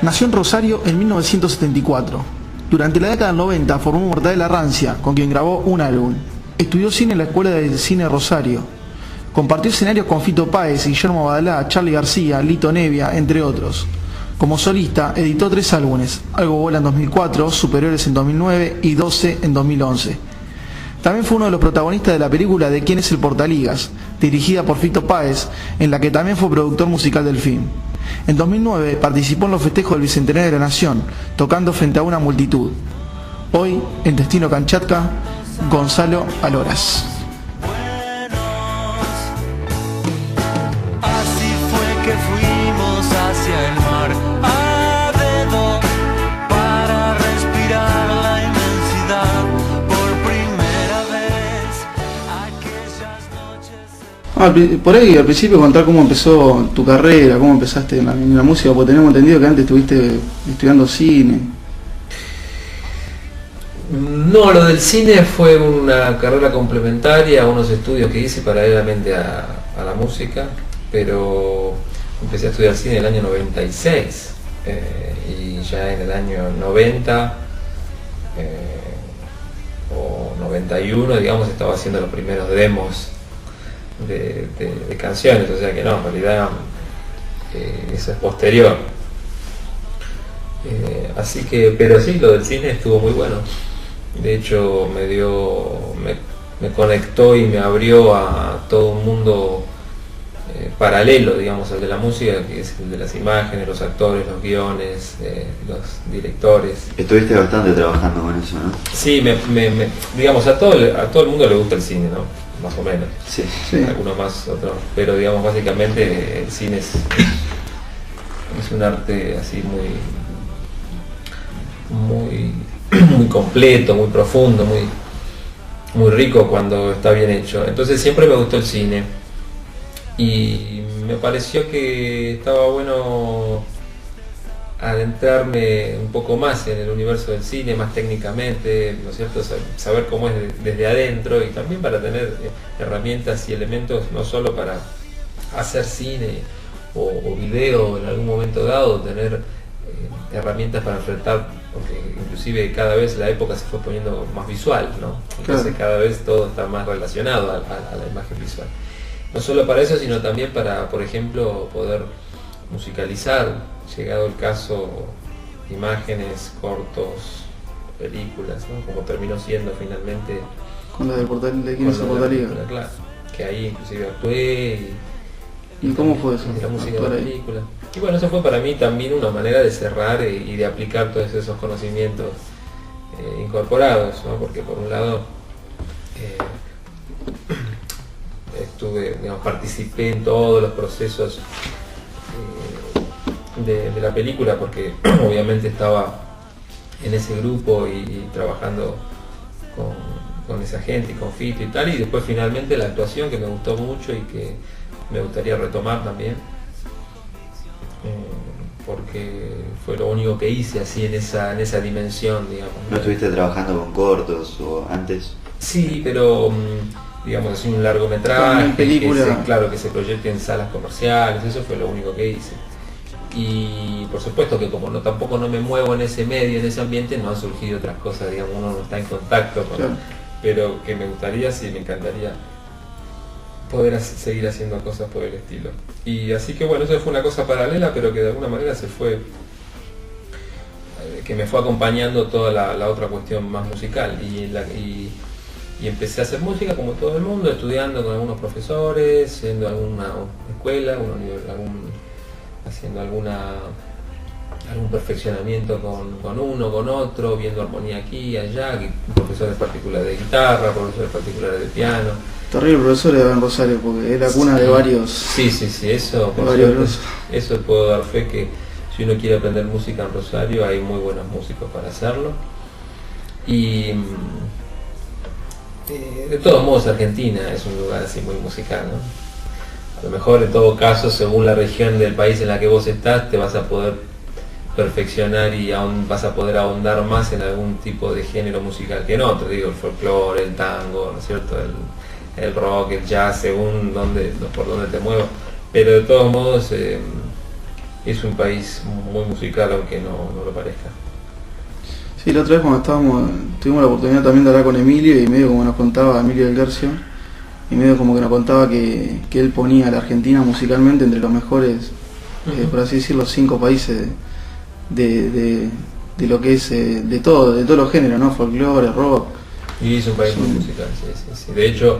Nació en Rosario en 1974. Durante la década del 90 formó Mortadela Rancia, con quien grabó un álbum. Estudió cine en la Escuela de Cine Rosario. Compartió escenarios con Fito Páez, Guillermo Badalá, Charly García, Lito Nevia, entre otros. Como solista, editó 3 álbumes: Algo Vuela en 2004, Superiores en 2009 y 12 en 2011. También fue uno de los protagonistas de la película De quién es el Portaligas, dirigida por Fito Páez, en la que también fue productor musical del film. En 2009 participó en los festejos del Bicentenario de la Nación, tocando frente a una multitud. Hoy, en Destino Kamchatka, Gonzalo Aloras. Así fue que fuimos hacia el mar, a dedo, para respirar la inmensidad por primera vez. Aquellas noches... Por ahí, al principio, contar cómo empezó tu carrera, cómo empezaste en la música, porque tenemos entendido que antes estuviste estudiando cine. No, lo del cine fue una carrera complementaria a unos estudios que hice paralelamente a la música, pero empecé a estudiar cine en el año 96 y ya en el año 90 o 91, digamos, estaba haciendo los primeros demos de canciones, o sea que no, en realidad eso es posterior. Así que, pero sí, lo del cine estuvo muy bueno. De hecho me conectó y me abrió a todo un mundo paralelo, digamos, al de la música, que es el de las imágenes, los actores, los guiones, los directores. Estuviste bastante trabajando con eso, ¿no? Sí, digamos, a todo el mundo le gusta el cine, ¿no? Más o menos. Sí. Algunos más, otros. Pero digamos, básicamente el cine es un arte así muy completo, muy profundo, muy rico cuando está bien hecho. Entonces siempre me gustó el cine y me pareció que estaba bueno adentrarme un poco más en el universo del cine, más técnicamente, ¿no es cierto? Saber cómo es desde adentro, y también para tener herramientas y elementos no solo para hacer cine o video en algún momento dado, tener herramientas para enfrentar, porque inclusive cada vez la época se fue poniendo más visual, ¿no? Entonces cada vez todo está más relacionado a la imagen visual. No solo para eso, sino también para, por ejemplo, poder musicalizar, llegado el caso, imágenes, cortos, películas, ¿no? Como terminó siendo finalmente Con la del portal de quién es el Portaliga. Claro, que ahí inclusive actué ¿Y cómo fue eso? la música de la película. Y bueno, eso fue para mí también una manera de cerrar y de aplicar todos esos conocimientos incorporados, ¿no? Porque por un lado participé en todos los procesos de la película, porque obviamente estaba en ese grupo y trabajando con esa gente y con Fito y tal, y después finalmente la actuación, que me gustó mucho y que me gustaría retomar también, porque fue lo único que hice así en esa dimensión, digamos. ¿No estuviste trabajando con cortos o antes? Sí, pero digamos así un largometraje, película. que se proyecte en salas comerciales, eso fue lo único que hice. Y por supuesto que como tampoco no me muevo en ese medio, en ese ambiente, no han surgido otras cosas, digamos, uno no está en contacto con, Claro. Pero que me gustaría, sí, me encantaría poder seguir haciendo cosas por el estilo. Y así que bueno, eso fue una cosa paralela, pero que de alguna manera se fue, que me fue acompañando toda la otra cuestión más musical, y empecé a hacer música como todo el mundo, estudiando con algunos profesores, yendo a alguna escuela, haciendo algún perfeccionamiento con uno, con otro, viendo armonía aquí y allá, profesores particulares de guitarra, profesores particulares de piano. Terrible profesor de en Rosario, porque es la cuna de varios. Sí, eso, por varios suerte, eso puedo dar fe que si uno quiere aprender música en Rosario hay muy buenos músicos para hacerlo. Y De todos modos, Argentina es un lugar así muy musical, ¿no? A lo mejor en todo caso, según la región del país en la que vos estás, te vas a poder perfeccionar y aún vas a poder ahondar más en algún tipo de género musical que en otro, digo, el folclore, el tango, ¿no es cierto? El rock, el jazz, según por dónde te muevas. Pero de todos modos es un país muy musical, aunque no lo parezca. Sí, la otra vez cuando tuvimos la oportunidad también de hablar con Emilio y medio como nos contaba Emilio del Guercio, y medio como que nos contaba que él ponía a la Argentina musicalmente entre los mejores, por así decirlo, 5 países de lo que es de todos los géneros, ¿no? Folclore, rock. Y es un país muy musical, sí. De hecho,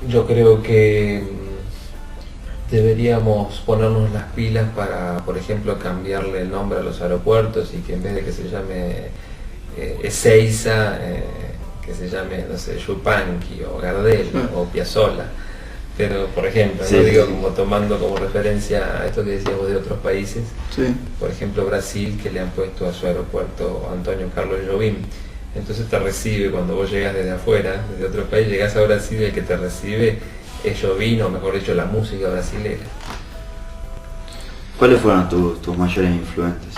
yo creo que deberíamos ponernos las pilas para, por ejemplo, cambiarle el nombre a los aeropuertos y que en vez de que se llame Ezeiza, que se llame, no sé, Yupanqui o Gardel o Piazzolla. Pero, por ejemplo, sí, ¿no? sí, Digo, sí. como tomando como referencia a esto que decíamos de otros países, Sí. por ejemplo Brasil, que le han puesto a su aeropuerto Antonio Carlos Jobim. Entonces te recibe cuando vos llegas desde afuera, desde otro país, llegás a Brasil y el que te recibe es Jobim, o mejor dicho, la música brasilera. ¿Cuáles fueron tus mayores influentes?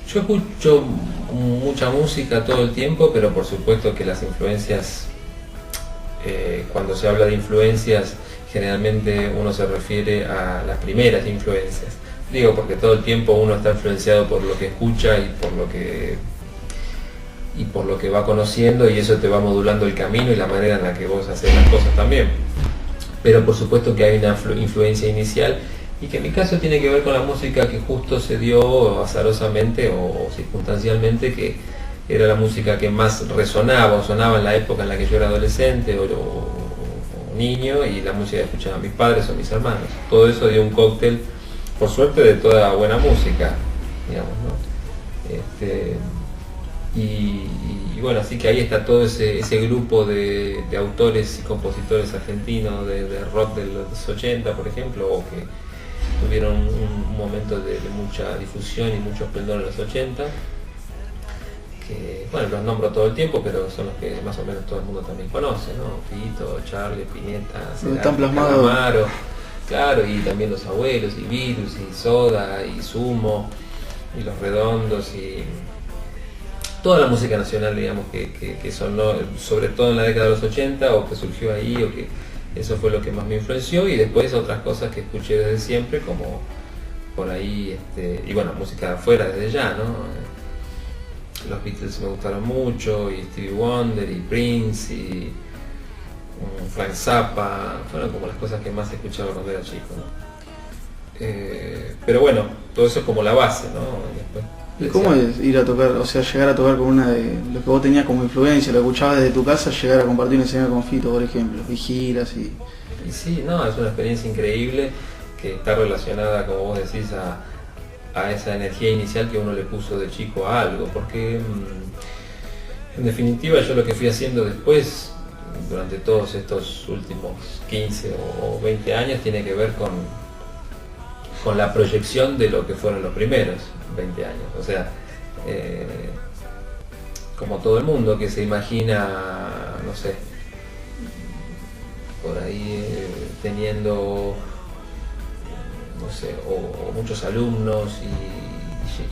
Yo escucho mucha música todo el tiempo, pero por supuesto que las influencias, cuando se habla de influencias, generalmente uno se refiere a las primeras influencias. Digo, porque todo el tiempo uno está influenciado por lo que escucha y por lo que va conociendo, y eso te va modulando el camino y la manera en la que vos haces las cosas también. Pero por supuesto que hay una influencia inicial, y que en mi caso tiene que ver con la música que justo se dio azarosamente o circunstancialmente, que era la música que más resonaba o sonaba en la época en la que yo era adolescente o niño, y la música que escuchaban mis padres o mis hermanos. Todo eso dio un cóctel, por suerte, de toda buena música, digamos, ¿no? Y bueno, así que ahí está todo ese grupo de autores y compositores argentinos de rock de los 80, por ejemplo, o que tuvieron un momento de mucha difusión y mucho esplendor en los 80, que, bueno, los nombro todo el tiempo, pero son los que más o menos todo el mundo también conoce, ¿no? Fito, Charlie, Spinetta, Están plasmados. Calamaro, claro, y también Los Abuelos, y Virus, y Soda, y Sumo, y Los Redondos, y toda la música nacional, digamos, que sonó, sobre todo en la década de los 80, o que surgió ahí, o que eso fue lo que más me influenció, y después otras cosas que escuché desde siempre, como por ahí, y bueno, música de afuera desde ya, ¿no? Los Beatles me gustaron mucho, y Stevie Wonder, y Prince, y Frank Zappa, fueron como las cosas que más escuchaba cuando era chico, ¿no? Pero bueno, todo eso es como la base, ¿no? Después, ¿Y cómo es ir a tocar, o sea, llegar a tocar con una de lo que vos tenías como influencia, lo escuchabas desde tu casa, llegar a compartir un escenario con Fito, por ejemplo, y giras y... Y sí, no, es una experiencia increíble que está relacionada, como vos decís, a esa energía inicial que uno le puso de chico a algo, porque en definitiva yo lo que fui haciendo después, durante todos estos últimos 15 o 20 años, tiene que ver con la proyección de lo que fueron los primeros 20 años. O sea, como todo el mundo que se imagina, no sé, por ahí teniendo, no sé, o muchos alumnos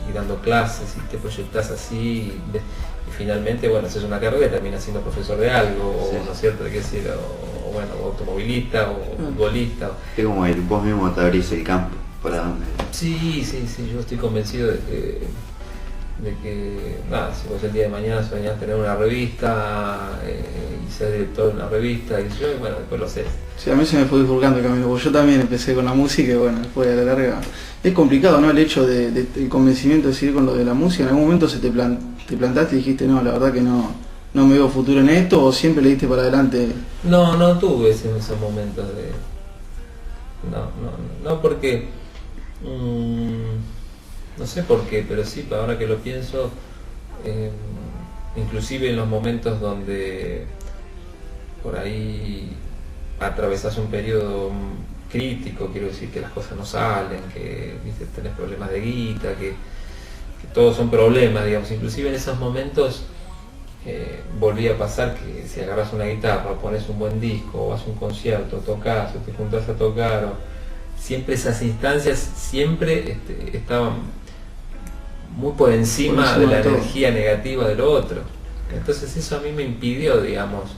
y dando clases, y te proyectas así, y finalmente, bueno, haces una carrera y terminas siendo profesor de algo, Sí. o no es cierto, de qué decir, o bueno, automovilista, o futbolista. Es como ir, vos mismo te abrís el campo para donde... Sí, yo estoy convencido de que nada, si vos el día de mañana soñás tener una revista y ser director de una revista, y bueno, después lo sé. Sí, a mí se me fue bifurcando el camino, porque yo también empecé con la música y bueno, después a la larga... Es complicado, ¿no? El hecho del convencimiento de seguir con lo de la música. ¿En algún momento te plantaste y dijiste, no, la verdad que no me veo futuro en esto, o siempre le diste para adelante? No tuve esos momentos de... No, porque... no sé por qué, pero sí, ahora que lo pienso, inclusive en los momentos donde por ahí atravesás un periodo crítico, quiero decir, que las cosas no salen, que, ¿viste?, tenés problemas de guita, que todos son problemas, digamos, inclusive en esos momentos volvía a pasar que si agarras una guitarra, pones un buen disco, o vas a un concierto, tocas, o te juntás a tocar, o siempre esas instancias siempre estaban muy por encima de la energía negativa de lo otro. Entonces eso a mí me impidió, digamos,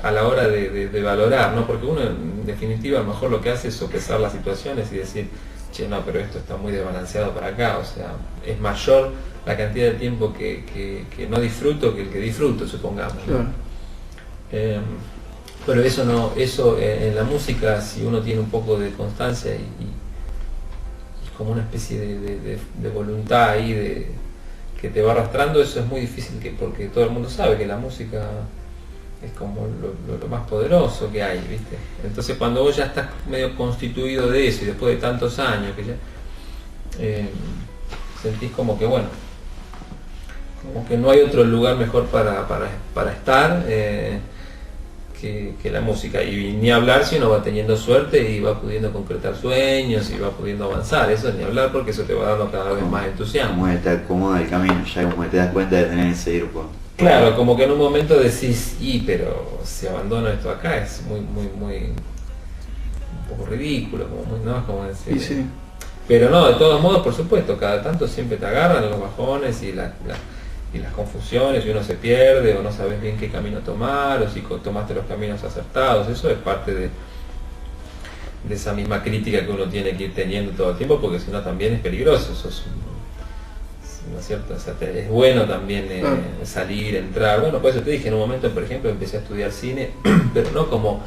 a la hora de valorar, ¿no? Porque uno en definitiva a lo mejor lo que hace es sopesar las situaciones y decir, che, no, pero esto está muy desbalanceado para acá, o sea, es mayor la cantidad de tiempo que no disfruto que el que disfruto, supongamos, ¿no? Claro. Pero eso no, eso en la música, si uno tiene un poco de constancia y como una especie de voluntad ahí que te va arrastrando, eso es muy difícil, porque todo el mundo sabe que la música es como lo más poderoso que hay, ¿viste? Entonces cuando vos ya estás medio constituido de eso y después de tantos años que ya sentís como que bueno, como que no hay otro lugar mejor para estar que la música, y ni hablar si uno va teniendo suerte y va pudiendo concretar sueños y va pudiendo avanzar, eso ni hablar, porque eso te va dando cada vez más entusiasmo. Como que te acomoda el camino, ya como que te das cuenta de tener que seguir por... Claro, como que en un momento decís, pero si abandono esto acá es muy un poco ridículo, como muy, ¿no? Como decir, Sí. Pero no, de todos modos, por supuesto, cada tanto siempre te agarran los bajones y las confusiones, y uno se pierde, o no sabes bien qué camino tomar, o si tomaste los caminos acertados. Eso es parte de esa misma crítica que uno tiene que ir teniendo todo el tiempo, porque si no también es peligroso. Eso es, ¿no es cierto? O sea, es bueno también salir, entrar. Bueno, por eso te dije, en un momento, por ejemplo, empecé a estudiar cine, pero no como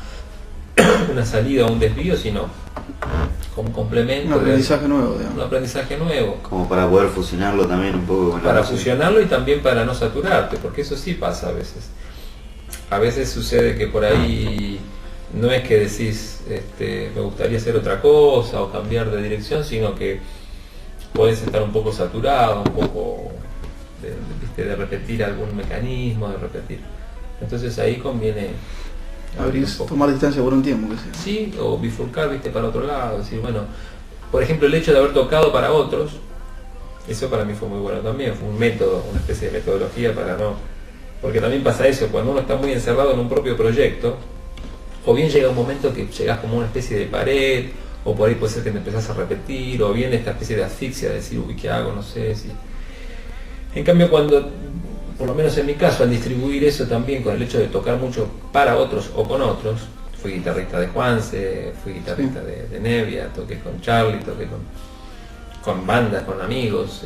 una salida o un desvío, sino como un complemento. Un aprendizaje nuevo, digamos. Un aprendizaje nuevo. Como para poder fusionarlo también un poco con la Para música. fusionarlo y también para no saturarte, porque eso sí pasa a veces. A veces sucede que por ahí no es que decís, me gustaría hacer otra cosa o cambiar de dirección, sino que podés estar un poco saturado, un poco de repetir algún mecanismo, de repetir. Entonces ahí conviene Tomar distancia por un tiempo, que sea. Sí, o bifurcar, viste, para otro lado, decir, bueno, por ejemplo, el hecho de haber tocado para otros, eso para mí fue muy bueno también, fue un método, una especie de metodología para no... Porque también pasa eso, cuando uno está muy encerrado en un propio proyecto, o bien llega un momento que llegás como una especie de pared, o por ahí puede ser que te empezás a repetir, o bien esta especie de asfixia de decir, uy, ¿qué hago? No sé si... En cambio, cuando, por lo menos en mi caso, al distribuir eso también con el hecho de tocar mucho para otros o con otros, fui guitarrista de Juanse, fui guitarrista de Nevia, toqué con Charlie, toqué con bandas, con amigos,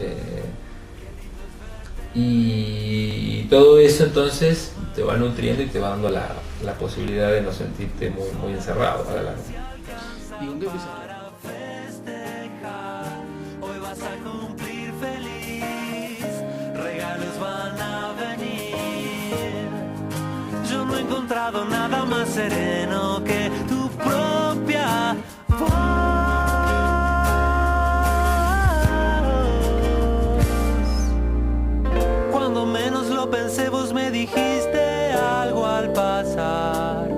y todo eso entonces te va nutriendo y te va dando la posibilidad de no sentirte muy encerrado a la larga. ¿Y con qué empiezas? Hoy vas a cumplir feliz, regalos van a venir. Yo no he encontrado nada más sereno que tu propia voz. Cuando menos lo pensé, vos me dijiste algo al pasar.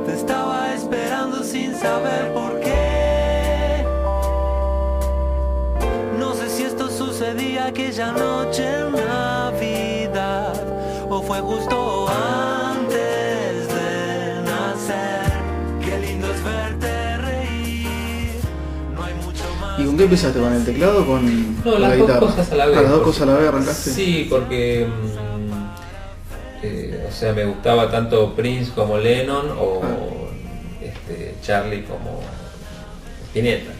Te estaba esperando sin saber por qué. No sé si esto sucedía aquella noche en Navidad o fue justo antes de nacer. Qué lindo es verte reír. No hay mucho más. ¿Y con qué empezaste? ¿Con el teclado o con No, la las guitarra? dos cosas a la vez. Las dos porque- cosas a la vez arrancaste. Sí, porque o sea, me gustaba tanto Prince como Lennon o Charlie como Spinetta.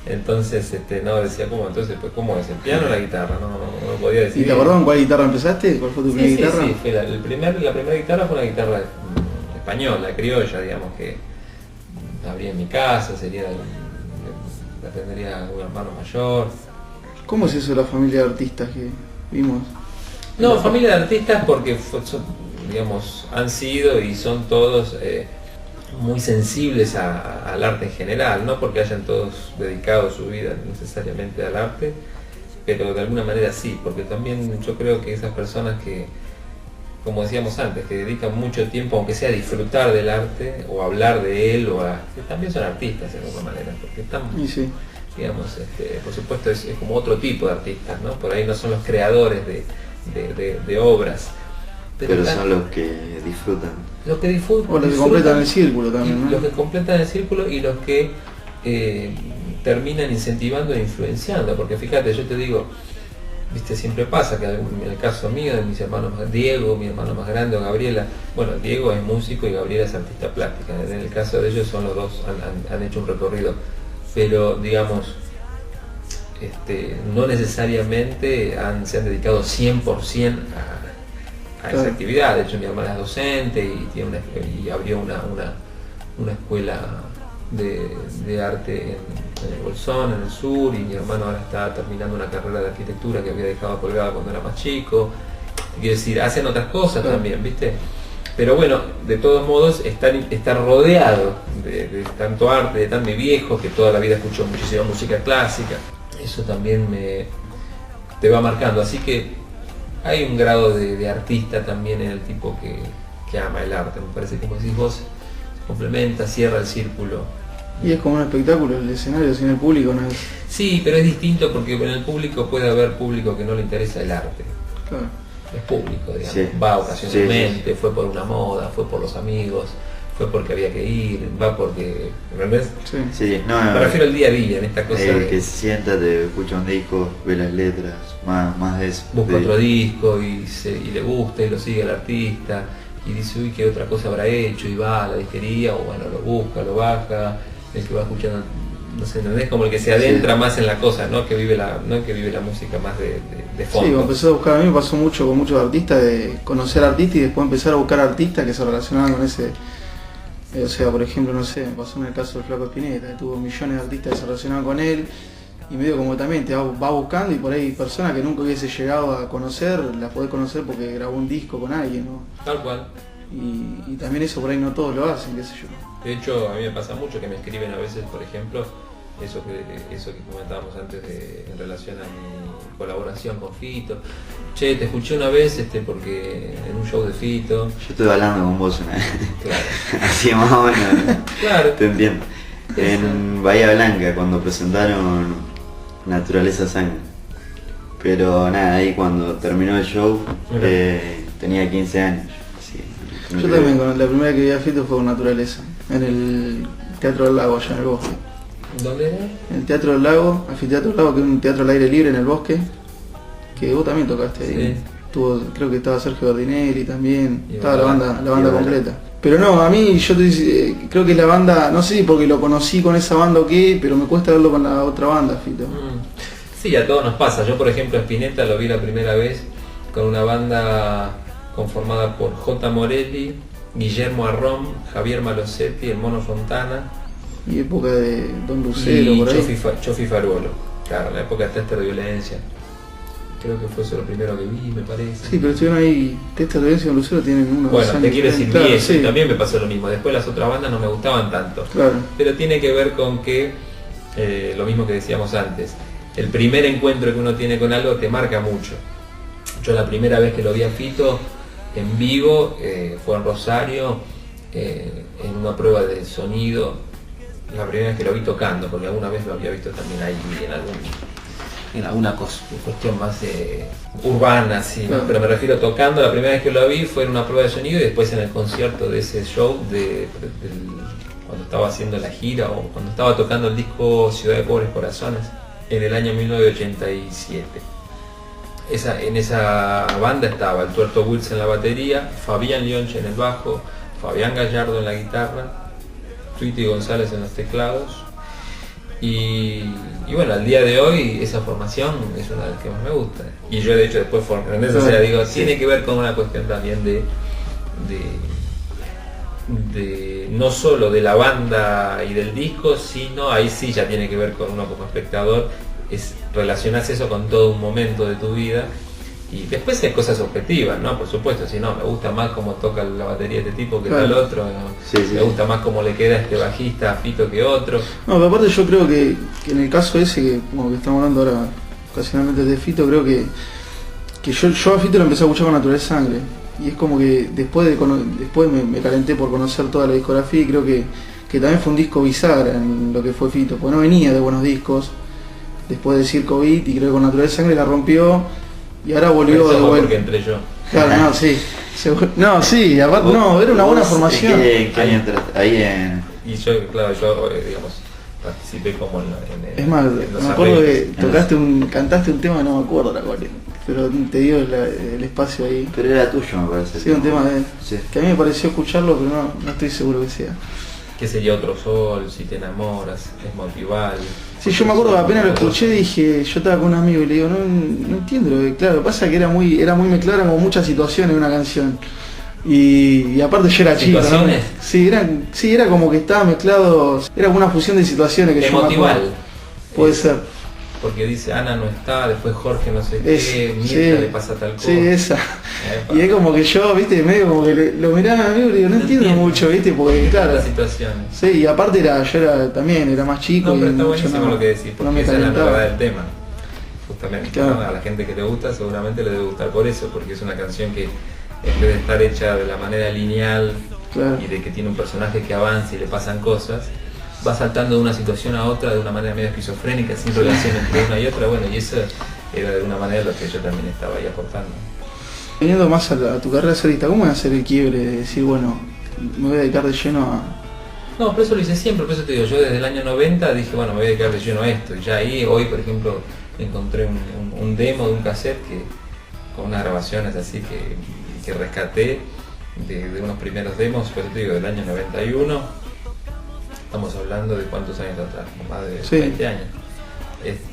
Entonces, no decía cómo, entonces pues cómo es el piano o la guitarra, no podía decir. ¿Y te acordás con cuál guitarra empezaste? ¿Cuál fue tu primera guitarra? Sí, fue la primera guitarra fue una guitarra española, criolla, digamos, que abría en mi casa, la tendría un hermano mayor. ¿Cómo es eso de la familia de artistas que vimos? No, familia de artistas porque digamos, han sido y son todos muy sensibles al arte en general, no porque hayan todos dedicado su vida necesariamente al arte, pero de alguna manera sí, porque también yo creo que esas personas que, como decíamos antes, que dedican mucho tiempo, aunque sea a disfrutar del arte o a hablar de él, que también son artistas de alguna manera, porque están... Y sí. Digamos, por supuesto es como otro tipo de artistas, ¿no? Por ahí no son los creadores de obras. Pero son los que disfrutan. Los que disfrutan. O los que completan el círculo también, ¿no? Los que completan el círculo y los que terminan incentivando e influenciando. Porque fíjate, yo te digo, viste, siempre pasa que en el caso mío, de mis hermanos, Diego, mi hermano más grande, o Gabriela, bueno, Diego es músico y Gabriela es artista plástica. En el caso de ellos son los dos, han hecho un recorrido. Pero digamos, no necesariamente se han dedicado 100% a esa actividad. De hecho, mi hermana es docente y abrió una escuela de arte en el Bolsón, en el sur, y mi hermano ahora está terminando una carrera de arquitectura que había dejado colgada cuando era más chico. Quiero decir, hacen otras cosas también, ¿viste? Pero bueno, de todos modos, estar rodeado de tanto arte, de tan mi viejo, que toda la vida escuchó muchísima música clásica, eso también te va marcando. Así que hay un grado de artista también en el tipo que ama el arte. Me parece que, como decís vos, se complementa, cierra el círculo. Y es como un espectáculo, el escenario sin el público no es... Sí, pero es distinto porque en el público puede haber público que no le interesa el arte. Claro. Es público, digamos, Sí. va ocasionalmente, Sí. fue por una moda, fue por los amigos, fue porque había que ir, va porque... ¿Entendés? Sí. Sí, no, Me refiero al día a día, en esta cosa el de... que se sienta, te escucha un disco, ve las letras, más de eso. Busca de- otro disco y le gusta y lo sigue al artista y dice, uy, qué otra cosa habrá hecho, y va a la disquería, o bueno, lo busca, lo baja, el que va escuchando, no sé, ¿entendés? Como el que se adentra más en la cosa, no que vive la música más de Sí, fondo. cuando empecé a buscar, a mí me pasó mucho con muchos artistas, de conocer artistas y después empezar a buscar artistas que se relacionaban con ese... o sea, por ejemplo, no sé, me pasó en el caso del Flaco Spinetta, que tuvo millones de artistas que se relacionaban con él, y medio como también te va buscando, y por ahí personas que nunca hubiese llegado a conocer, las podés conocer porque grabó un disco con alguien, ¿no? Tal cual. Y también eso por ahí no todos lo hacen, qué sé yo. De hecho, a mí me pasa mucho que me escriben a veces, por ejemplo, eso que comentábamos antes en relación a mi colaboración con Fito. Che, te escuché una vez porque en un show de Fito. Yo estuve hablando con vos una vez, Claro. así más o menos, Claro. te entiendo. En Bahía Blanca, cuando presentaron Naturaleza Sangre. Pero nada, ahí cuando terminó el show, Mira. tenía 15 años. Así, no Yo creo- también, la primera vez que vi a Fito fue con Naturaleza, en el Teatro del Lago, allá en el bosque. ¿Dónde era? En el Teatro del Lago, Anfiteatro del Lago, que es un teatro al aire libre en el bosque, que vos también tocaste ahí. Sí. Creo que estaba Sergio Gardinelli también, Y estaba la Bala. banda Y Bala. completa. Pero no, a mí creo que la banda, no sé si porque lo conocí con esa banda o qué, pero me cuesta verlo con la otra banda, Fito. Sí, a todos nos pasa. Yo, por ejemplo, a Spinetta lo vi la primera vez con una banda conformada por J. Morelli, Guillermo Arrón, Javier Malosetti, el Mono Fontana Y época de Don Lucero, y por ahí. Chofi Faruolo. Claro, en la época de Tester de Violencia. Creo que fue eso lo primero que vi, me parece. Sí, pero estuvieron ahí, Testa de Violencia y Don Lucero tienen unos Bueno, años te quiero decir, diferentes. vi Claro, eso, y sí, también me pasó lo mismo. Después las otras bandas no me gustaban tanto. claro. Pero tiene que ver con que, lo mismo que decíamos antes, el primer encuentro que uno tiene con algo te marca mucho. Yo la primera vez que lo vi a Fito en vivo fue en Rosario, en una prueba de sonido, la primera vez que lo vi tocando, porque alguna vez lo había visto también ahí en alguna cuestión más urbana, sí, ¿no? Claro. Pero me refiero tocando, la primera vez que lo vi fue en una prueba de sonido y después en el concierto de ese show cuando estaba haciendo la gira o cuando estaba tocando el disco Ciudad de Pobres Corazones en el año 1987. En esa banda estaba el Tuerto Wills en la batería, Fabián Lionche en el bajo, Fabián Gallardo en la guitarra, Tweety González en los teclados. Y bueno, al día de hoy esa formación es una de las que más me gusta. Y yo de hecho después formé, o sea, digo, tiene que ver con una cuestión también de no solo de la banda y del disco, sino ahí sí ya tiene que ver con uno como espectador, es relacionarse eso con todo un momento de tu vida. Y después hay cosas objetivas, ¿no? Por supuesto, si no, me gusta más cómo toca la batería este tipo que Claro. el otro, ¿no? Sí, sí. Me gusta más cómo le queda a este bajista a Fito que otro. No, pero aparte yo creo que en el caso ese, que como que estamos hablando ahora ocasionalmente de Fito, creo que yo a Fito lo empecé a escuchar con Naturaleza Sangre. Y es como que después me calenté por conocer toda la discografía y creo que también fue un disco bisagra en lo que fue Fito, porque no venía de buenos discos después de Circo Beat, y creo que con Naturaleza Sangre la rompió. y ahora volvió Eso de fue vuelta. porque entré yo. Claro, no, sí. No, sí, aparte, no, era una buena ¿Vos formación. ¿Qué año entraste? Ahí en... Y yo, claro, yo, digamos, participé como en Es más, los me acuerdo arreglos. que cantaste un tema, no me acuerdo la cual, pero te dio el espacio ahí. Pero era tuyo, me parece. Sí, un tema de él. Sí. Que a mí me pareció escucharlo, pero no estoy seguro que sea. ¿Qué sería Otro Sol? Si te enamoras, es motival. Sí, yo me acuerdo que apenas lo escuché dije, yo estaba con un amigo y le digo, no entiendo, claro, pasa que era muy mezclado, eran como muchas situaciones en una canción. Y aparte yo era chico, ¿no? ¿Situaciones? Sí, era como que estaba mezclado, era como una fusión de situaciones que yo me Emotival. acuerdo. Puede ser. Porque dice Ana no está, después Jorge no sé Es- qué, Mirta sí, le pasa tal cosa. sí, esa. Epa. Y es como que yo, viste, medio como que lo miraba a mi amigo y digo, no entiendo mucho, viste, porque claro. Las situaciones. Sí, y aparte yo también era más chico No, y pero está mucho buenísimo lo que decís, porque no me esa es la calentaba. novedad del tema. Justamente, Claro. ¿no? A la gente que le gusta seguramente le debe gustar por eso, porque es una canción que en vez de estar hecha de la manera lineal Claro. y de que tiene un personaje que avanza y le pasan cosas, va saltando de una situación a otra de una manera medio esquizofrénica, sin relación entre una y otra, bueno, y eso era de alguna manera lo que yo también estaba ahí aportando. Viniendo más a tu carrera solista, ¿cómo es hacer el quiebre de decir, bueno, me voy a dedicar de lleno a... No, pero eso lo hice siempre, por eso te digo, yo desde el año 90 dije, bueno, me voy a dedicar de lleno a esto, y ya ahí, hoy por ejemplo, encontré un demo de un cassette con unas grabaciones así que rescaté de unos primeros demos, por eso te digo, del año 91, estamos hablando de cuántos años atrás, más de Sí. 20 años.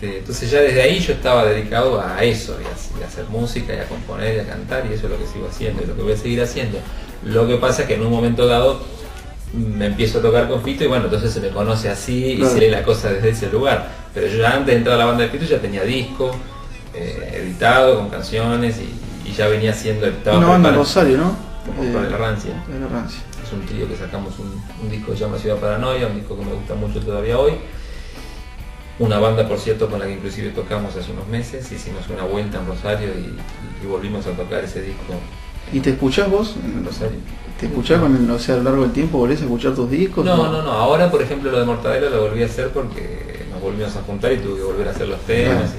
Entonces ya desde ahí yo estaba dedicado a eso, y a hacer música, y a componer, y a cantar, y eso es lo que sigo haciendo, y lo que voy a seguir haciendo. Lo que pasa es que en un momento dado me empiezo a tocar con Fito, y bueno, entonces se me conoce así, Claro. y se lee la cosa desde ese lugar. Pero yo ya antes de entrar a la banda de Fito ya tenía disco, editado, con canciones, y ya venía haciendo... estaba Una banda en preparado. Rosario, ¿no? Como para la Rancia. De la Rancia. Es un trío que sacamos un disco que se llama Ciudad Paranoia, un disco que me gusta mucho todavía hoy. Una banda, por cierto, con la que inclusive tocamos hace unos meses, hicimos una vuelta en Rosario y volvimos a tocar ese disco ¿Y te escuchás vos? en Rosario. ¿Te escuchás o sea, a lo largo del tiempo volvés a escuchar tus discos? No, ahora por ejemplo lo de Mortadelo lo volví a hacer porque nos volvimos a juntar y tuve que volver a hacer los temas. Claro.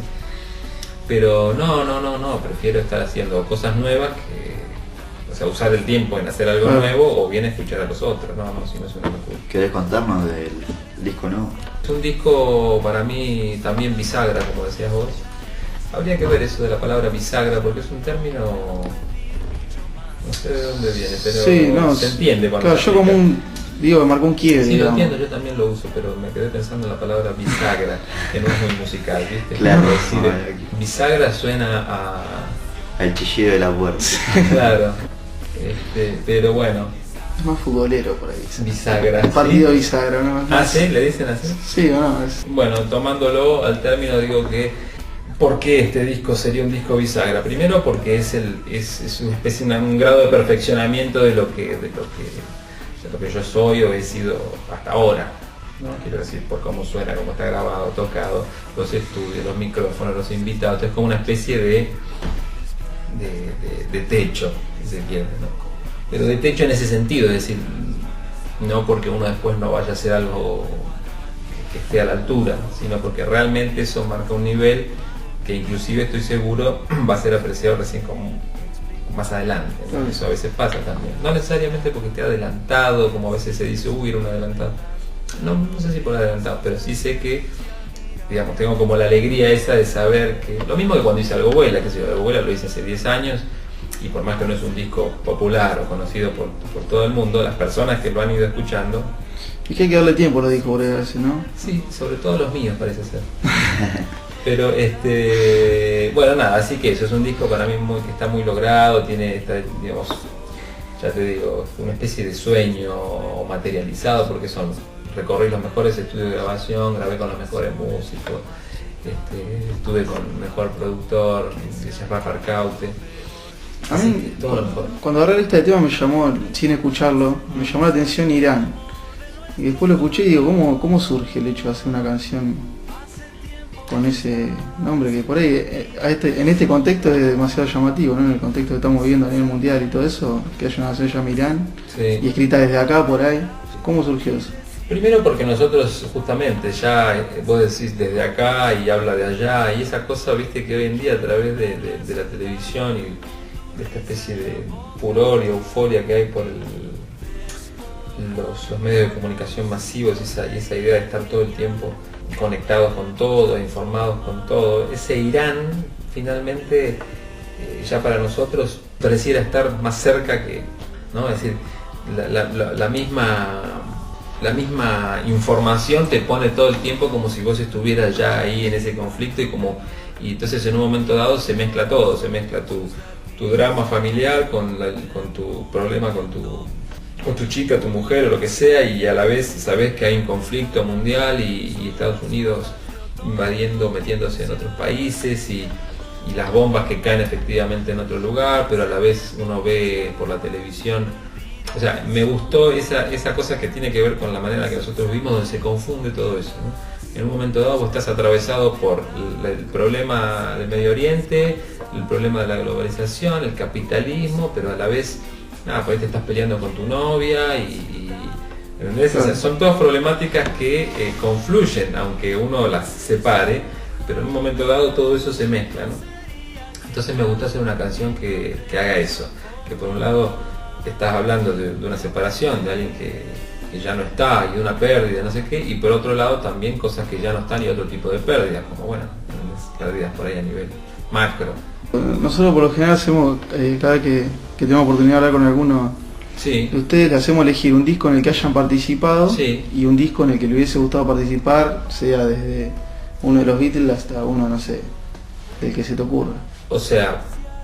Pero no, prefiero estar haciendo cosas nuevas o sea, usar el tiempo en hacer algo Claro. nuevo o bien escuchar a los otros, no, si no es una locura. ¿Querés contarnos del disco nuevo? Es un disco para mí también bisagra, como decías vos. Habría que ver eso de la palabra bisagra porque es un término, no sé de dónde viene, pero Sí, no, se entiende cuando claro, se yo como aplica. digo, me marcó un quiebre, Sí, lo digamos. entiendo, yo también lo uso, pero me quedé pensando en la palabra bisagra, que no es muy musical, ¿viste? Claro, Es decir, no, bisagra suena a... Al chillido de la puerta. Claro, pero bueno, Es más futbolero por ahí. bisagra. Un partido ¿sí? bisagra, ¿no? Ah, ¿sí? ¿Le dicen así? Sí, o no, es... Bueno, tomándolo al término digo que ¿por qué este disco sería un disco bisagra? Primero porque es una especie, un grado de perfeccionamiento de lo que yo soy o he sido hasta ahora, ¿no? Quiero decir, por cómo suena, cómo está grabado, tocado, los estudios, los micrófonos, los invitados, es como una especie de techo, si se quiere, ¿no? Pero de techo en ese sentido, es decir, no porque uno después no vaya a hacer algo que esté a la altura, sino porque realmente eso marca un nivel que inclusive estoy seguro va a ser apreciado recién como más adelante, ¿no? Eso a veces pasa también, no necesariamente porque esté adelantado, como a veces se dice, era un adelantado, no sé si por adelantado, pero sí sé que, digamos, tengo como la alegría esa de saber que, lo mismo que cuando hice Algo Vuela, que si Algo Vuela lo hice hace 10 años, y por más que no es un disco popular o conocido por todo el mundo, las personas que lo han ido escuchando, Es que hay que darle tiempo a los discos por ahí, ¿no? sí, sobre todo los míos parece ser. Pero bueno, nada, así que eso es un disco para mí que está muy logrado, tiene esta, digamos, ya te digo, una especie de sueño materializado porque recorrí los mejores estudios de grabación, grabé con los mejores músicos, estuve con el mejor productor, que se llama Parcaute. A Así mí, que todo lo mejor. cuando agarré este tema me llamó, sin escucharlo, me llamó la atención Irán. Y después lo escuché y digo, ¿cómo surge el hecho de hacer una canción con ese nombre? Que por ahí, en este contexto es demasiado llamativo, ¿no? En el contexto que estamos viviendo a nivel mundial y todo eso, que haya una canción llamada Irán, Sí. y escrita desde acá por ahí. ¿Cómo surgió eso? Primero porque nosotros justamente ya, vos decís desde acá y habla de allá, y esa cosa, viste, que hoy en día a través de la televisión y de esta especie de furor y euforia que hay por los medios de comunicación masivos y esa idea de estar todo el tiempo conectados con todo, informados con todo, ese Irán finalmente ya para nosotros pareciera estar más cerca que, ¿no? Es decir, la misma información te pone todo el tiempo como si vos estuvieras ya ahí en ese conflicto y entonces en un momento dado se mezcla todo, se mezcla tu drama familiar con tu problema con tu chica, tu mujer o lo que sea, y a la vez sabés que hay un conflicto mundial y Estados Unidos invadiendo, metiéndose en otros países y las bombas que caen efectivamente en otro lugar, pero a la vez uno ve por la televisión. O sea, me gustó esa cosa que tiene que ver con la manera que nosotros vivimos, donde se confunde todo eso, ¿no? En un momento dado vos estás atravesado por el problema del Medio Oriente, el problema de la globalización, el capitalismo, pero a la vez, nada, por ahí te estás peleando con tu novia ¿entendés? O sea, son todas problemáticas que confluyen, aunque uno las separe, pero en un momento dado todo eso se mezcla, ¿no? Entonces me gusta hacer una canción que haga eso, que por un lado estás hablando de una separación, de alguien que ya no está y de una pérdida, no sé qué, y por otro lado también cosas que ya no están y otro tipo de pérdidas, como bueno, pérdidas por ahí a nivel macro. Nosotros por lo general hacemos, cada vez que tenemos oportunidad de hablar con alguno Sí. de ustedes, le hacemos elegir un disco en el que hayan participado Sí. y un disco en el que le hubiese gustado participar, sea desde uno de los Beatles hasta uno, no sé, del que se te ocurra. O sea,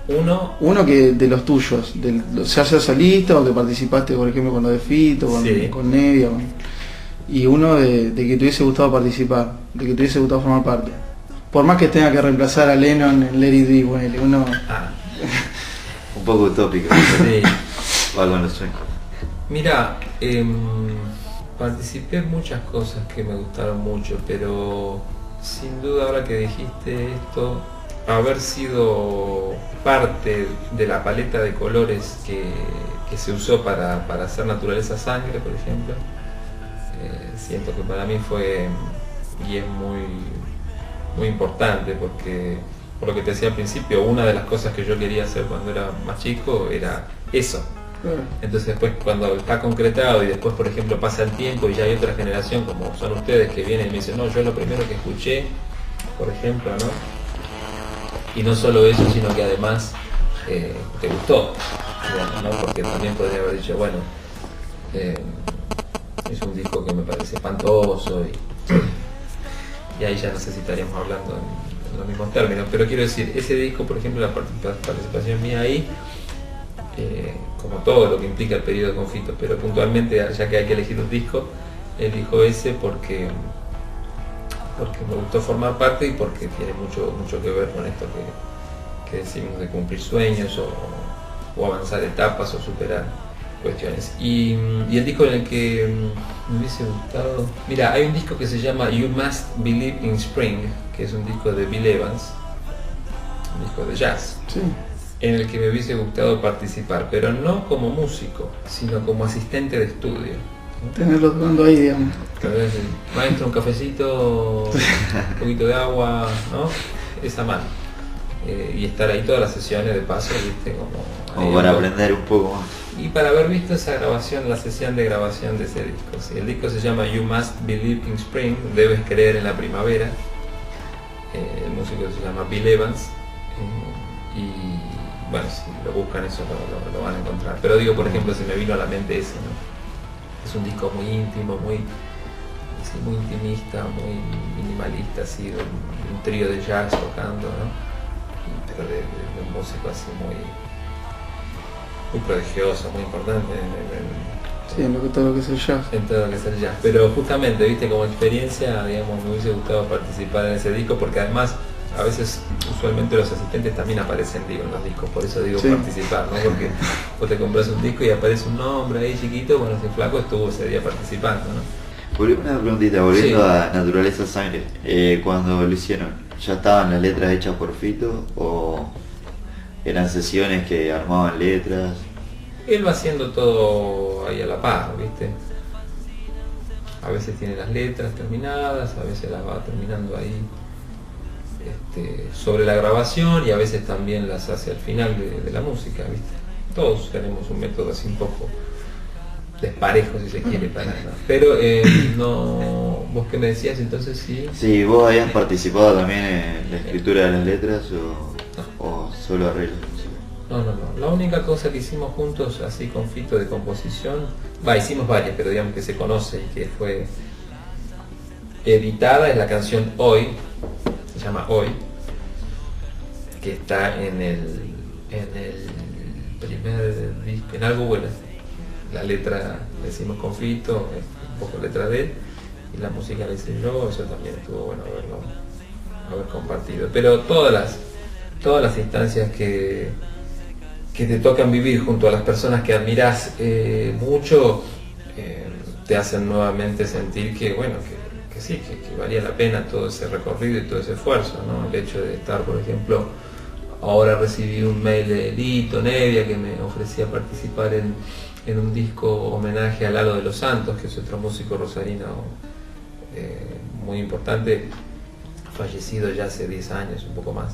Uno que de los tuyos, sea solista o que participaste, por ejemplo, con lo de Fito, Sí. con Nevia, y uno de que te hubiese gustado participar, de que te hubiese gustado formar parte. Por más que tenga que reemplazar a Lennon en Let It Be, bueno, uno... Un poco utópico. Sí. Va con los sueños. Mira, participé en muchas cosas que me gustaron mucho, pero sin duda ahora que dijiste esto, haber sido parte de la paleta de colores que se usó para hacer Naturaleza Sangre, por ejemplo, siento que para mí fue y es muy importante, porque por lo que te decía al principio, una de las cosas que yo quería hacer cuando era más chico era eso. Entonces después cuando está concretado y después por ejemplo pasa el tiempo y ya hay otra generación como son ustedes que vienen y me dicen, no, yo lo primero que escuché, por ejemplo, ¿no? Y no solo eso, sino que además te gustó, digamos, ¿no? Porque también podría haber dicho, bueno, es un disco que me parece espantoso y ahí ya no sé si estaríamos hablando en los mismos términos, pero quiero decir, ese disco, por ejemplo, la participación mía ahí, como todo lo que implica el periodo de conflicto, pero puntualmente, ya que hay que elegir un disco, elijo ese porque me gustó formar parte y porque tiene mucho que ver con esto que decimos de cumplir sueños o avanzar etapas o superar cuestiones. Y el disco en el que me hubiese gustado... Mira, hay un disco que se llama You Must Believe in Spring, que es un disco de Bill Evans, un disco de jazz, Sí. en el que me hubiese gustado participar, pero no como músico, sino como asistente de estudio. Tenerlo tocando ahí, digamos. Tal vez el maestro, un cafecito, un poquito de agua, ¿no? Esa mano. Y estar ahí todas las sesiones de paso, ¿viste? Como para aprender un poco más. Y para haber visto esa grabación, la sesión de grabación de ese disco. ¿Sí? El disco se llama You Must Believe in Spring, debes creer en la primavera. El músico se llama Bill Evans. Y bueno, si lo buscan eso lo van a encontrar. Pero digo, por ejemplo, se me vino a la mente ese, ¿no? Es un disco muy íntimo, muy intimista, muy minimalista, así, de un trío de jazz tocando, ¿no? Pero de un músico así muy prodigioso, muy importante Sí, en todo lo que es el jazz. en todo lo que es el jazz. Pero justamente, viste, como experiencia, digamos, me hubiese gustado participar en ese disco, porque además a veces, usualmente los asistentes también aparecen, digo, en los discos, por eso digo Sí. participar, ¿no? Porque vos te compras un disco y aparece un nombre ahí chiquito, bueno, ese flaco estuvo ese día participando, ¿no? Una preguntita, volviendo Sí. a Naturaleza Sangre. Cuando lo hicieron, ¿ya estaban las letras hechas por Fito o eran sesiones que armaban letras? Él va haciendo todo ahí a la par, ¿viste? a veces tiene las letras terminadas, a veces las va terminando ahí sobre la grabación, y a veces también las hace al final de la música, ¿viste? Todos tenemos un método así un poco desparejo, si se quiere, para nada. Pero no, vos qué me decías entonces, sí. Sí, vos habías participado también en la escritura de las letras o solo arreglos. No. La única cosa que hicimos juntos, así con Fito, de composición, hicimos varias, pero digamos que se conoce y que fue editada, es la canción Hoy, se llama Hoy, que está en el primer disco, en Algo Bueno. La letra la hicimos con Fito, un poco letra de él, y la música la hice yo. Eso también estuvo bueno haber compartido. Pero todas las instancias que te tocan vivir junto a las personas que admirás mucho, te hacen nuevamente sentir que bueno, que sí, que valía la pena todo ese recorrido y todo ese esfuerzo, ¿no? El hecho de estar, por ejemplo, ahora recibí un mail de Lito Nevia que me ofrecía participar en un disco homenaje a Lalo de los Santos, que es otro músico rosarino muy importante, fallecido ya hace 10 años, un poco más.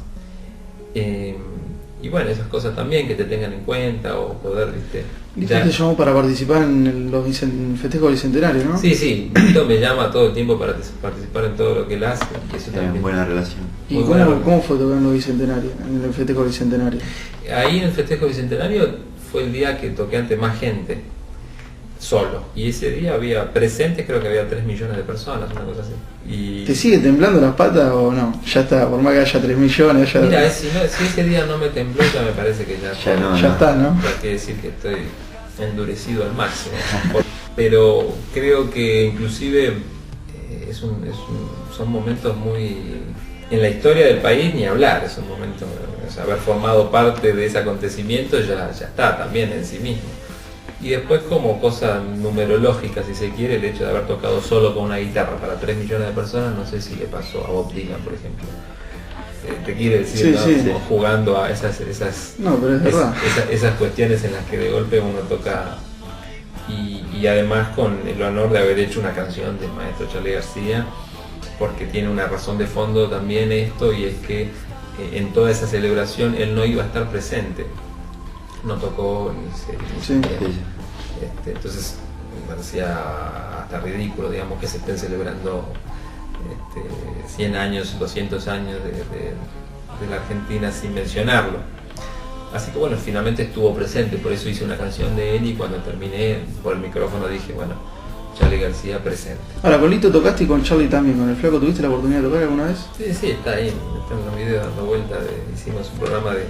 Y bueno, esas cosas también, que te tengan en cuenta, o poder, ¿viste? ¿Y te llamó para participar en el festejo del Bicentenario, no? Sí, Lito me llama todo el tiempo para participar en todo lo que él hace. Y eso también. Buena relación. ¿Y cómo fue tocar en los Bicentenarios, en el festejo del Bicentenario? Ahí en el festejo Bicentenario fue el día que toqué ante más gente, solo. Y ese día había presentes, creo que había 3 millones de personas, una cosa así. Y... ¿Te sigue temblando las patas o no? Ya está, por más que haya 3 millones. Ya... Mira, si ese día no me tembló, ya me parece que ya está, ¿no? Ya quiere decir que estoy endurecido al máximo. Pero creo que inclusive son momentos muy... En la historia del país ni hablar, es un momento, o sea, haber formado parte de ese acontecimiento ya está también en sí mismo. Y después, como cosa numerológica, si se quiere, el hecho de haber tocado solo con una guitarra para 3 millones de personas, no sé si le pasó a Bob Dylan, por ejemplo. Te quiere decir, sí, ¿no? Como jugando a esas cuestiones en las que de golpe uno toca, y además con el honor de haber hecho una canción del maestro Charly García, porque tiene una razón de fondo también esto, y es que en toda esa celebración él no iba a estar presente, no tocó ni se entonces me parecía hasta ridículo, digamos, que se estén celebrando 100 años, 200 años de la Argentina sin mencionarlo. Así que bueno, finalmente estuvo presente, por eso hice una canción de él, y cuando terminé por el micrófono dije, bueno, Charly García presente. Ahora, con Lito tocaste y con Charly también, con el Flaco, ¿tuviste la oportunidad de tocar alguna vez? Sí, está ahí, está en los videos dando vuelta, hicimos un programa de...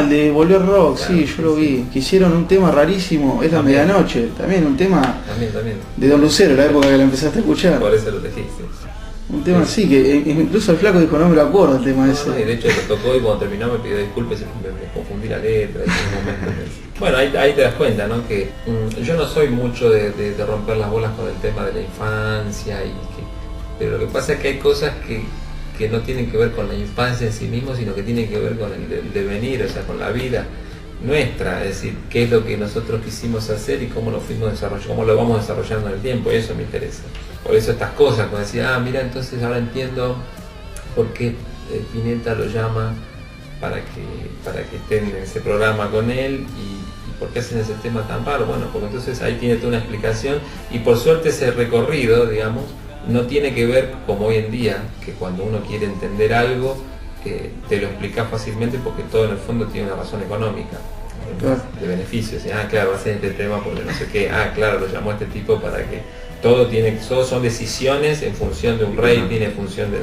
el de Volver Rock, claro, sí, yo lo vi, que hicieron un tema rarísimo, es la medianoche, también un tema también. De Don Lucero, la época que la empezaste a escuchar. Por eso lo dijiste. Un tema así, que incluso el Flaco dijo, no me lo acuerdo el tema ese. De hecho lo tocó, y cuando terminó me pidió disculpas, me confundí la letra, y en un momento bueno, ahí te das cuenta, ¿no? Que yo no soy mucho de romper las bolas con el tema de la infancia, pero lo que pasa es que hay cosas que no tienen que ver con la infancia en sí mismo, sino que tienen que ver con el devenir, o sea, con la vida nuestra, es decir, qué es lo que nosotros quisimos hacer y cómo lo fuimos desarrollando, cómo lo vamos desarrollando en el tiempo, y eso me interesa. Por eso estas cosas, cuando decía, mira, entonces ahora entiendo por qué Spinetta lo llama para que esté en ese programa con él, y por qué hacen ese tema tan raro. Bueno, porque entonces ahí tiene toda una explicación, y por suerte ese recorrido, digamos, no tiene que ver como hoy en día, que cuando uno quiere entender algo, te lo explica fácilmente, porque todo en el fondo tiene una razón económica, de beneficios. Claro, va a ser este tema porque no sé qué, claro, lo llamó este tipo para que todo son decisiones en función de un rating, en función de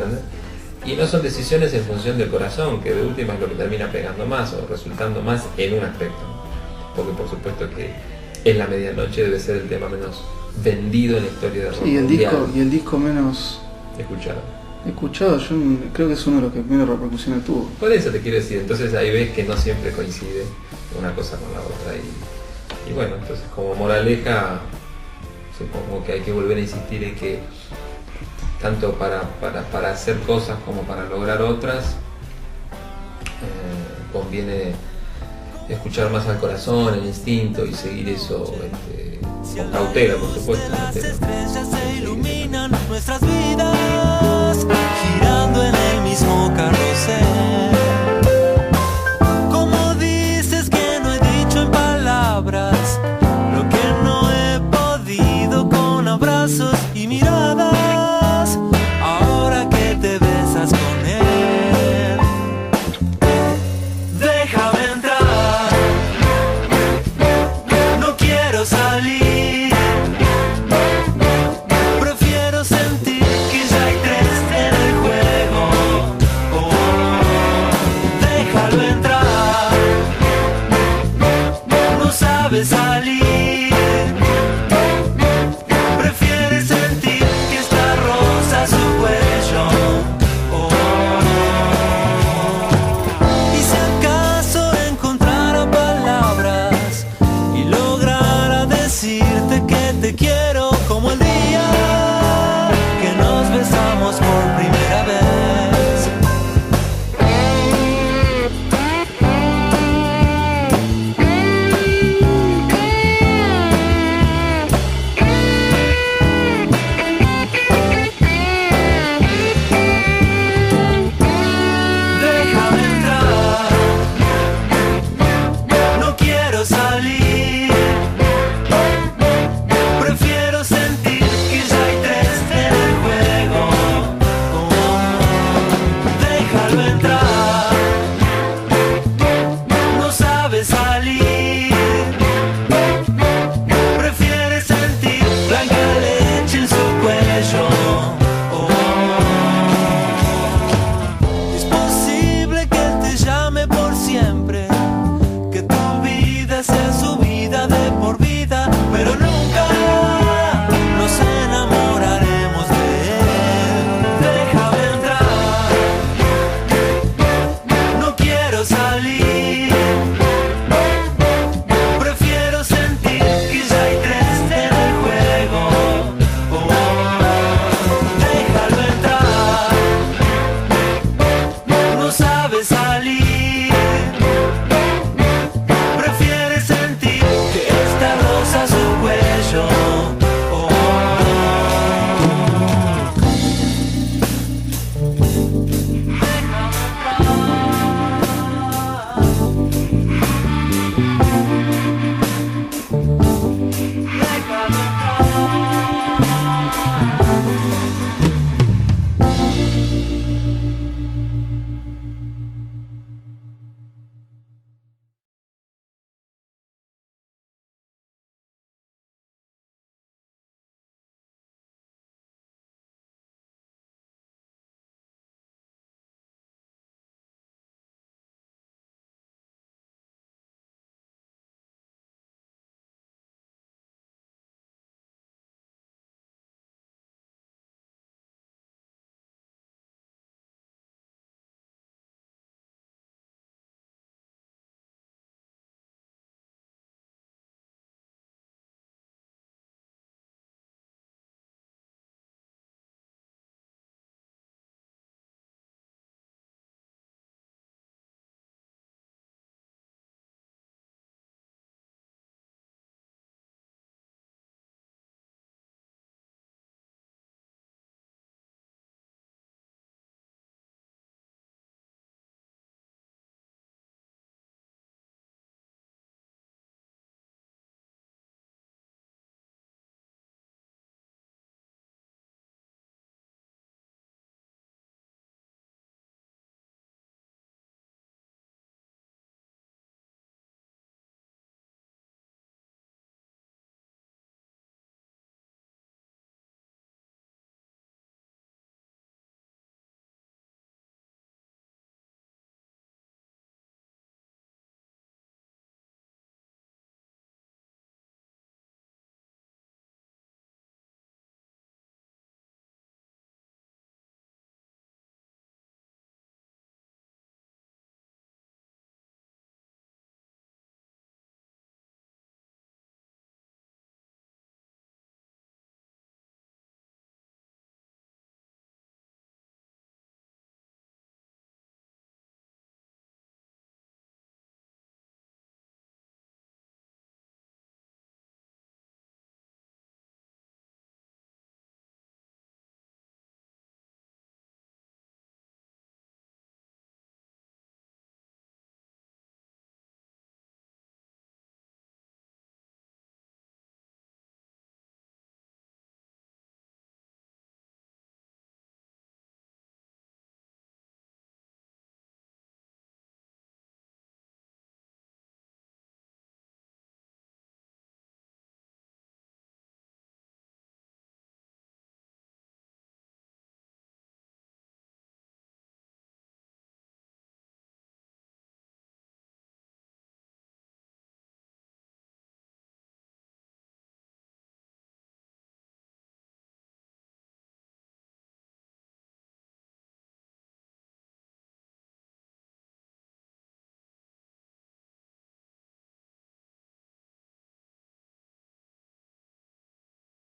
y no son decisiones en función del corazón, que de última es lo que termina pegando más o resultando más en un aspecto, porque por supuesto que En la Medianoche debe ser el tema menos vendido en la historia de rock mundial. Y el disco menos escuchado, yo creo que es uno de los que menos repercusiones tuvo. Por eso te quiero decir, entonces ahí ves que no siempre coincide una cosa con la otra, y bueno, entonces como moraleja supongo que hay que volver a insistir en que tanto para hacer cosas como para lograr otras, conviene escuchar más al corazón, el instinto y seguir eso con cautela, por supuesto. Las estrellas se iluminan nuestras vidas, girando en el mismo carrusel. Como dices que no he dicho en palabras lo que no he podido con abrazos y miradas. Ahora que te besas con él, déjame entrar, no quiero salir, prefiero sentir que ya hay tres en el juego. Oh, déjalo entrar, no sabes salir.